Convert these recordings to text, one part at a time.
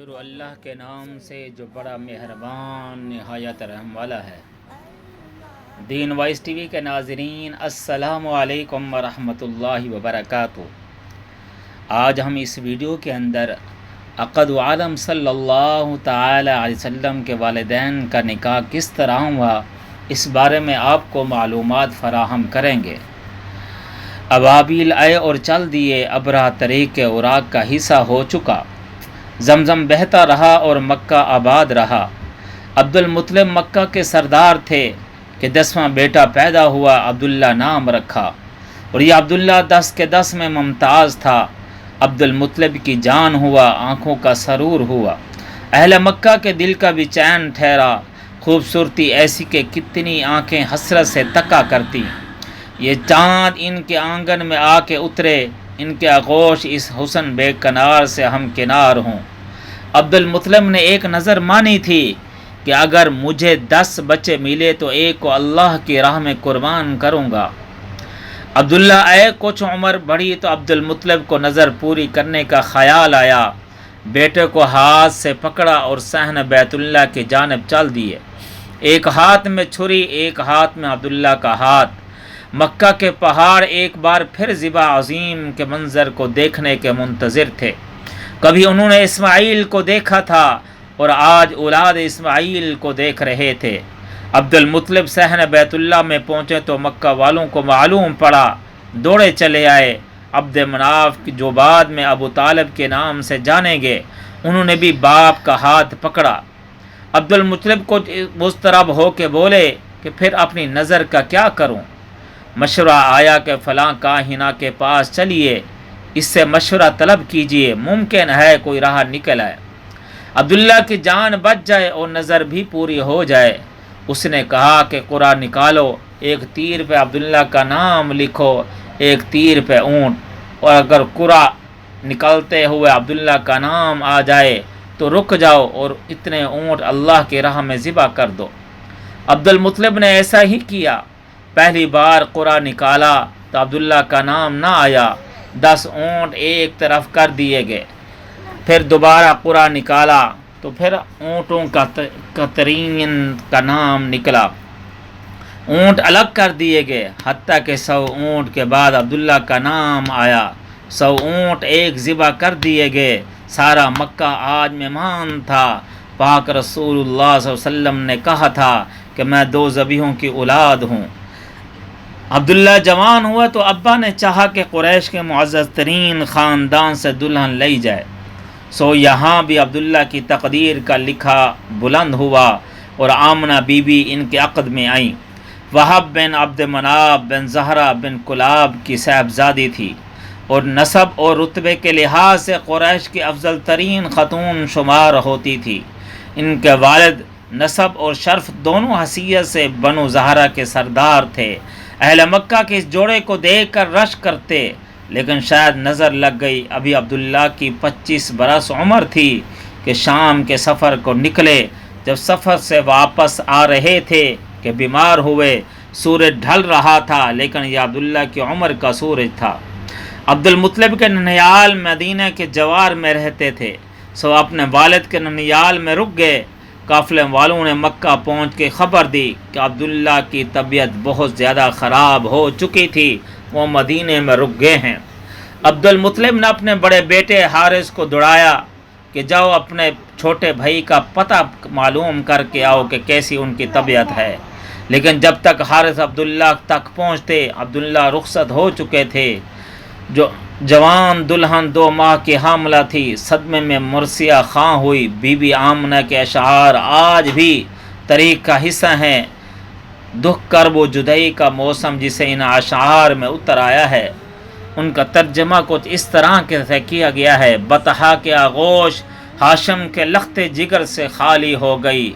شروع اللہ کے نام سے جو بڑا مہربان نہایت رحم والا ہے۔ دین وائس ٹی وی کے ناظرین، السلام علیکم ورحمۃ اللہ وبرکاتہ۔ آج ہم اس ویڈیو کے اندر عقد عالم صلی اللہ تعالی علیہ وسلم کے والدین کا نکاح کس طرح ہوا، اس بارے میں آپ کو معلومات فراہم کریں گے۔ ابابیل آئے اور چل دیے، ابرہ طریق عراق کا حصہ ہو چکا، زمزم بہتا رہا اور مکہ آباد رہا۔ عبد المطلب مکہ کے سردار تھے کہ 10واں بیٹا پیدا ہوا، عبداللہ نام رکھا، اور یہ عبداللہ 10 کے 10 میں ممتاز تھا۔ عبد المطلب کی جان ہوا، آنکھوں کا سرور ہوا، اہل مکہ کے دل کا بھی چین ٹھہرا، خوبصورتی ایسی کہ کتنی آنکھیں حسرت سے تکا کرتی۔ یہ چاند ان کے آنگن میں آ کے اترے، ان کے آغوش اس حسن بے کنار سے ہم کنار ہوں۔ عبد المطلب نے ایک نظر مانی تھی کہ اگر مجھے 10 بچے ملے تو ایک کو اللہ کی راہ میں قربان کروں گا۔ عبداللہ آئے، کچھ عمر بڑھی تو عبد المطلب کو نظر پوری کرنے کا خیال آیا، بیٹے کو ہاتھ سے پکڑا اور صحن بیت اللہ کی جانب چل دیے، ایک ہاتھ میں چھری، ایک ہاتھ میں عبداللہ کا ہاتھ۔ مکہ کے پہاڑ ایک بار پھر ذبح عظیم کے منظر کو دیکھنے کے منتظر تھے۔ کبھی انہوں نے اسماعیل کو دیکھا تھا اور آج اولاد اسماعیل کو دیکھ رہے تھے۔ عبد المطلب صحن بیت اللہ میں پہنچے تو مکہ والوں کو معلوم پڑا، دوڑے چلے آئے۔ عبد مناف جو بعد میں ابو طالب کے نام سے جانے گے، انہوں نے بھی باپ کا ہاتھ پکڑا۔ عبد المطلب کو مضطرب ہو کے بولے کہ پھر اپنی نظر کا کیا کروں؟ مشورہ آیا کہ فلاں کاہنہ کے پاس چلیے، اس سے مشورہ طلب کیجئے، ممکن ہے کوئی راہ نکل آئے، عبداللہ کی جان بچ جائے اور نظر بھی پوری ہو جائے۔ اس نے کہا کہ قرآن نکالو، ایک تیر پہ عبداللہ کا نام لکھو، ایک تیر پہ اونٹ، اور اگر قرآن نکلتے ہوئے عبداللہ کا نام آ جائے تو رک جاؤ اور اتنے اونٹ اللہ کی راہ میں ذبح کر دو۔ عبد المطلب نے ایسا ہی کیا۔ پہلی بار قرآن نکالا تو عبداللہ کا نام نہ آیا، 10 اونٹ ایک طرف کر دیے گئے۔ پھر دوبارہ قرآن نکالا تو پھر اونٹوں کا ترین کا نام نکلا، اونٹ الگ کر دیے گئے، حتیٰ کہ 100 اونٹ کے بعد عبداللہ کا نام آیا، 100 اونٹ ایک ذبح کر دیے گئے۔ سارا مکہ آج مہمان تھا۔ پاک رسول اللہ صلی اللہ علیہ وسلم نے کہا تھا کہ میں 2 ذبیحوں کی اولاد ہوں۔ عبداللہ جوان ہوا تو ابا نے چاہا کہ قریش کے معزز ترین خاندان سے دلہن لئی جائے، سو یہاں بھی عبداللہ کی تقدیر کا لکھا بلند ہوا اور آمنہ بی بی ان کے عقد میں آئیں۔ وہب بن عبد مناف بن زہرہ بن کلاب کی صاحبزادی تھی اور نسب اور رتبے کے لحاظ سے قریش کی افضل ترین خاتون شمار ہوتی تھی۔ ان کے والد نسب اور شرف دونوں حیثیت سے بنو زہرہ کے سردار تھے۔ اہل مکہ کے اس جوڑے کو دیکھ کر رشک کرتے، لیکن شاید نظر لگ گئی۔ ابھی عبداللہ کی 25 برس عمر تھی کہ شام کے سفر کو نکلے۔ جب سفر سے واپس آ رہے تھے کہ بیمار ہوئے۔ سورج ڈھل رہا تھا، لیکن یہ عبداللہ کی عمر کا سورج تھا۔ عبد المطلب کے ننیال مدینہ کے جوار میں رہتے تھے، سو اپنے والد کے ننیال میں رک گئے۔ قافلے والوں نے مکہ پہنچ کے خبر دی کہ عبداللہ کی طبیعت بہت زیادہ خراب ہو چکی تھی، وہ مدینے میں رک گئے ہیں۔ عبد المطلب نے اپنے بڑے بیٹے حارث کو دوڑایا کہ جاؤ اپنے چھوٹے بھائی کا پتہ معلوم کر کے آؤ کہ کیسی ان کی طبیعت ہے، لیکن جب تک حارث عبداللہ تک پہنچتے، عبداللہ رخصت ہو چکے تھے۔ جو جوان دلہن 2 ماہ کی حاملہ تھی، صدمے میں مرثیہ خاں ہوئی۔ بی بی آمنہ کے اشعار آج بھی تاریخ کا حصہ ہیں۔ دکھ کرب و جدائی کا موسم جسے ان اشعار میں اتر آیا ہے، ان کا ترجمہ کچھ اس طرح سے کیا گیا ہے: بطحا کے آغوش ہاشم کے لخت جگر سے خالی ہو گئی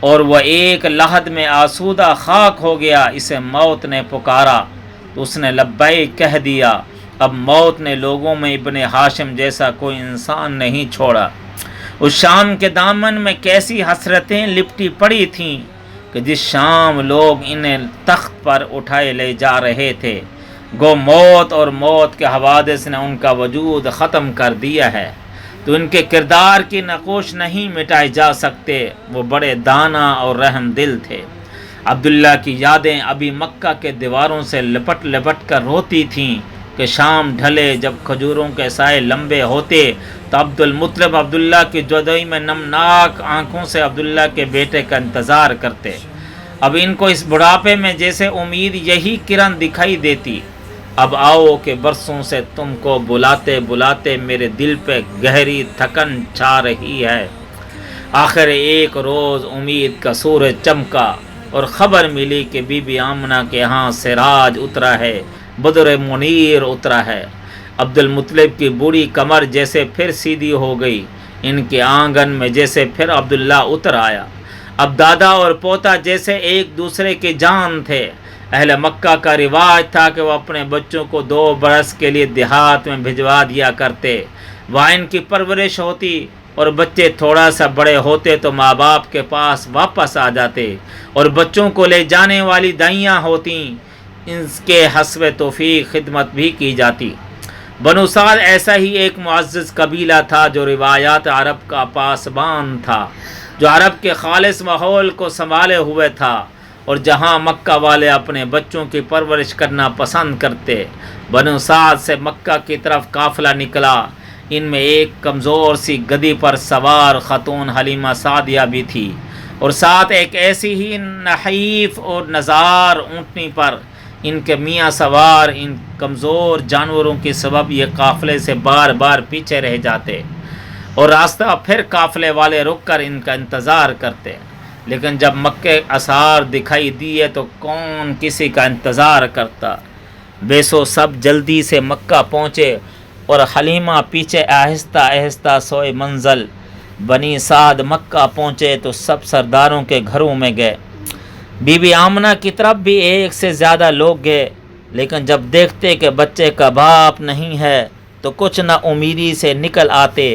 اور وہ ایک لحد میں آسودہ خاک ہو گیا۔ اسے موت نے پکارا تو اس نے لبیک کہہ دیا۔ اب موت نے لوگوں میں ابن ہاشم جیسا کوئی انسان نہیں چھوڑا۔ اس شام کے دامن میں کیسی حسرتیں لپٹی پڑی تھیں کہ جس شام لوگ انہیں تخت پر اٹھائے لے جا رہے تھے، گو موت اور موت کے حوادث نے ان کا وجود ختم کر دیا ہے۔ تو ان کے کردار کی نقوش نہیں مٹائے جا سکتے، وہ بڑے دانا اور رحم دل تھے۔ عبداللہ کی یادیں ابھی مکہ کے دیواروں سے لپٹ لپٹ کر روتی تھیں کہ شام ڈھلے جب کھجوروں کے سائے لمبے ہوتے تو عبد المطلب عبداللہ کی جدوئی میں نمناک آنکھوں سے عبداللہ کے بیٹے کا انتظار کرتے۔ اب ان کو اس بڑھاپے میں جیسے امید یہی کرن دکھائی دیتی، اب آؤ کہ برسوں سے تم کو بلاتے بلاتے میرے دل پہ گہری تھکن چھا رہی ہے۔ آخر ایک روز امید کا سورج چمکا اور خبر ملی کہ بی بی آمنہ کے ہاں سراج اترا ہے، بدر منیر اترا ہے۔ عبد المطلب کی بوڑھی کمر جیسے پھر سیدھی ہو گئی، ان کے آنگن میں جیسے پھر عبداللہ اتر آیا۔ اب دادا اور پوتا جیسے ایک دوسرے کی جان تھے۔ اہل مکہ کا رواج تھا کہ وہ اپنے بچوں کو 2 برس کے لیے دیہات میں بھجوا دیا کرتے، وہاں ان کی پرورش ہوتی اور بچے تھوڑا سا بڑے ہوتے تو ماں باپ کے پاس واپس آ جاتے، اور بچوں کو لے جانے والی دائیاں ہوتیں، ان کے حسب توفیق خدمت بھی کی جاتی۔ بنو سعد ایسا ہی ایک معزز قبیلہ تھا جو روایات عرب کا پاسبان تھا، جو عرب کے خالص ماحول کو سنبھالے ہوئے تھا، اور جہاں مکہ والے اپنے بچوں کی پرورش کرنا پسند کرتے۔ بنو سعد سے مکہ کی طرف قافلہ نکلا، ان میں ایک کمزور سی گدی پر سوار خاتون حلیمہ سعدیہ بھی تھی، اور ساتھ ایک ایسی ہی نحیف اور نزار اونٹنی پر ان کے میاں سوار۔ ان کمزور جانوروں کے سبب یہ قافلے سے بار بار پیچھے رہ جاتے اور راستہ پھر قافلے والے رک کر ان کا انتظار کرتے، لیکن جب مکے اسار دکھائی دیے تو کون کسی کا انتظار کرتا۔ بیسو سب جلدی سے مکہ پہنچے اور حلیمہ پیچھے آہستہ آہستہ سوئے منزل۔ بنی سعد مکہ پہنچے تو سب سرداروں کے گھروں میں گئے۔ بی بی آمنہ کی طرف بھی ایک سے زیادہ لوگ گئے، لیکن جب دیکھتے کہ بچے کا باپ نہیں ہے تو کچھ نہ امیدی سے نکل آتے،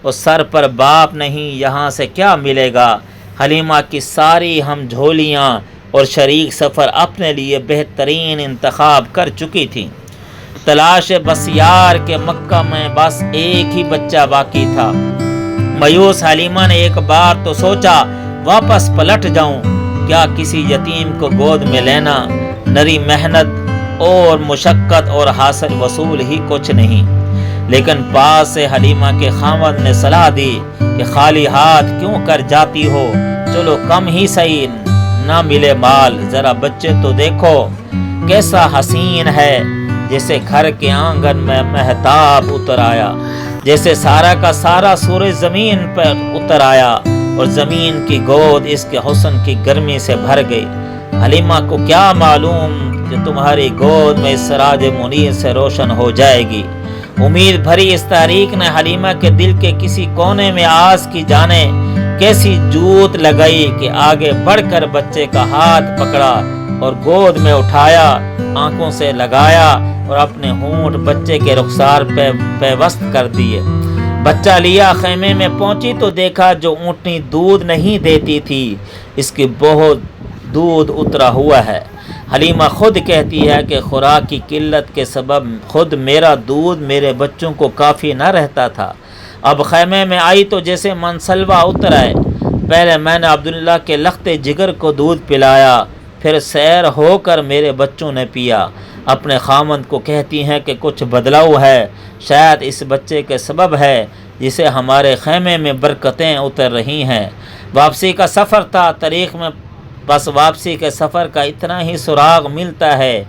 اور سر پر باپ نہیں یہاں سے کیا ملے گا۔ حلیمہ کی ساری ہم جھولیاں اور شریک سفر اپنے لیے بہترین انتخاب کر چکی تھیں۔ تلاش بس یار کے مکہ میں بس ایک ہی بچہ باقی تھا۔ مایوس حلیمہ نے ایک بار تو سوچا واپس پلٹ جاؤں، کیا کسی یتیم کو گود میں لینا نری محنت اور مشقت اور حاصل وصول ہی کچھ نہیں، لیکن پاس سے حلیمہ کے خاوند نے صلاح دی کہ خالی ہاتھ کیوں کر جاتی ہو، چلو کم ہی صحیح نہ ملے مال، ذرا بچے تو دیکھو کیسا حسین ہے، جیسے گھر کے آنگن میں مہتاب اتر آیا، جیسے سارا کا سارا سورج زمین پر اتر آیا اور زمین کی گود اس کے حسن کی گرمی سے بھر گئی۔ حلیمہ کو کیا معلوم کہ تمہاری گود میں سراج منیر سے روشن ہو جائے گی۔ امید بھری اس تحریک نے حلیمہ کے دل کے کسی کونے میں آس کی جانے کیسی جوت لگائی کہ آگے بڑھ کر بچے کا ہاتھ پکڑا اور گود میں اٹھایا، آنکھوں سے لگایا اور اپنے ہونٹ بچے کے رخسار پہ پیوست کر دیے۔ بچہ لیا خیمے میں پہنچی تو دیکھا جو اونٹنی دودھ نہیں دیتی تھی اس کی بہت دودھ اترا ہوا ہے۔ حلیمہ خود کہتی ہے کہ خوراک کی قلت کے سبب خود میرا دودھ میرے بچوں کو کافی نہ رہتا تھا۔ اب خیمے میں آئی تو جیسے منسلوا اتر آئے۔ پہلے میں نے عبداللہ کے لختے جگر کو دودھ پلایا، پھر سیر ہو کر میرے بچوں نے پیا۔ اپنے خاوند کو کہتی ہیں کہ کچھ بدلاؤ ہے، شاید اس بچے کے سبب ہے جسے ہمارے خیمے میں برکتیں اتر رہی ہیں۔ واپسی کا سفر تھا، طریق میں بس واپسی کے سفر کا اتنا ہی سراغ ملتا ہے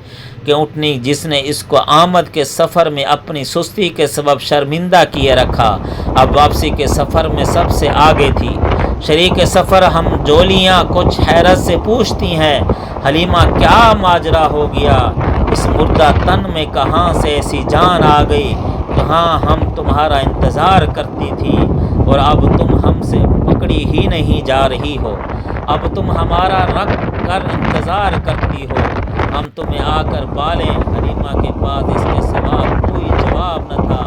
کہ اونٹنی جس نے اس کو آمد کے سفر میں اپنی سستی کے سبب شرمندہ کیے رکھا، اب واپسی کے سفر میں سب سے آگے تھی۔ شریک سفر ہم جولیاں کچھ حیرت سے پوچھتی ہیں، حلیمہ کیا ماجرا ہو گیا، اس مردہ تن میں کہاں سے ایسی جان آ گئی؟ کہاں ہم تمہارا انتظار کرتی تھی اور اب تم ہم سے پکڑی ہی نہیں جا رہی ہو، اب تم ہمارا رکھ کر انتظار کرتی ہو، ہم تمہیں آ کر پالیں۔ حلیمہ کے پاس اس کے سوا کوئی جواب نہ تھا۔